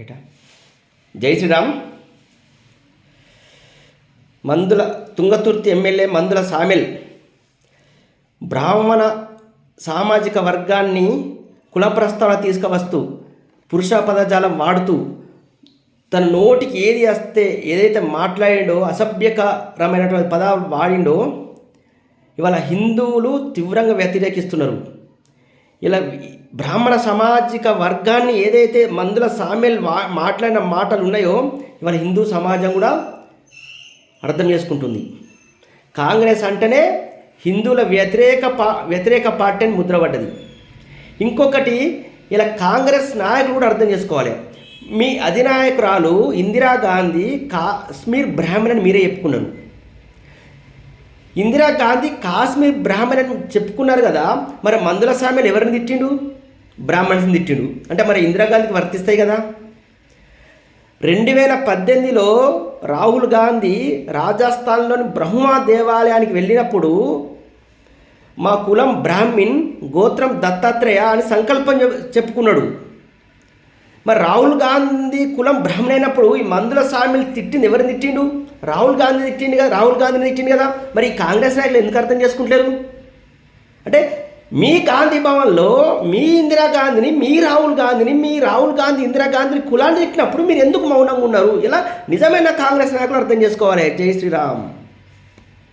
ఏటా జై శ్రీరామ్. మందుల తుంగతుర్తి ఎమ్మెల్యే మందుల సామెల్ బ్రాహ్మణ సామాజిక వర్గాన్ని కుల ప్రస్తావన తీసుకువస్తూ పురుష పదజాలం వాడుతూ తన నోటికి ఏది వస్తే ఏదైతే మాట్లాడిండో అసభ్యకరమైనటువంటి పదాలు వాడిండో ఇవాళ హిందువులు తీవ్రంగా వ్యతిరేకిస్తున్నారు. ఇలా బ్రాహ్మణ సామాజిక వర్గాన్ని ఏదైతే మందుల సామెల్ మాట్లాడిన మాటలు ఉన్నాయో ఇవాళ హిందూ సమాజం కూడా అర్థం చేసుకుంటుంది. కాంగ్రెస్ అంటేనే హిందువుల వ్యతిరేక పార్టీ అని ముద్రపడ్డది. ఇంకొకటి ఇలా కాంగ్రెస్ నాయకులు కూడా అర్థం చేసుకోవాలి. మీ అధినాయకురాలు ఇందిరాగాంధీ కాశ్మీర్ బ్రాహ్మణ్ మీరే చెప్పుకున్నారు. ఇందిరాగాంధీ కాశ్మీర్ బ్రాహ్మణ్ అని చెప్పుకున్నారు కదా, మరి మందుల సామెలు ఎవరిని తిట్టిండు? బ్రాహ్మణ్స్ని తిట్టిండు. అంటే మరి ఇందిరాగాంధీకి వర్తిస్తాయి కదా. 2018లో రాహుల్ గాంధీ రాజస్థాన్లోని బ్రహ్మా దేవాలయానికి వెళ్ళినప్పుడు మా కులం బ్రాహ్మిన్, గోత్రం దత్తాత్రేయ అని సంకల్పం చెప్పుకున్నాడు. మరి రాహుల్ గాంధీ కులం బ్రాహ్మణ అయినప్పుడు ఈ మందుల సామెలు తిట్టింది ఎవరిని తిట్టిండు? రాహుల్ గాంధీని తిట్టిండు కదా. మరి ఈ కాంగ్రెస్ నాయకులు ఎందుకు అర్థం చేసుకుంటలేరు? అంటే మీ గాంధీ భవన్లో మీ ఇందిరాగాంధీని, మీ రాహుల్ గాంధీ ఇందిరాగాంధీని కులాన్ని తిట్టినప్పుడు మీరు ఎందుకు మౌనంగా ఉన్నారు? ఇలా నిజమైన కాంగ్రెస్ నాయకులు అర్థం చేసుకోవాలి. జై శ్రీరామ్.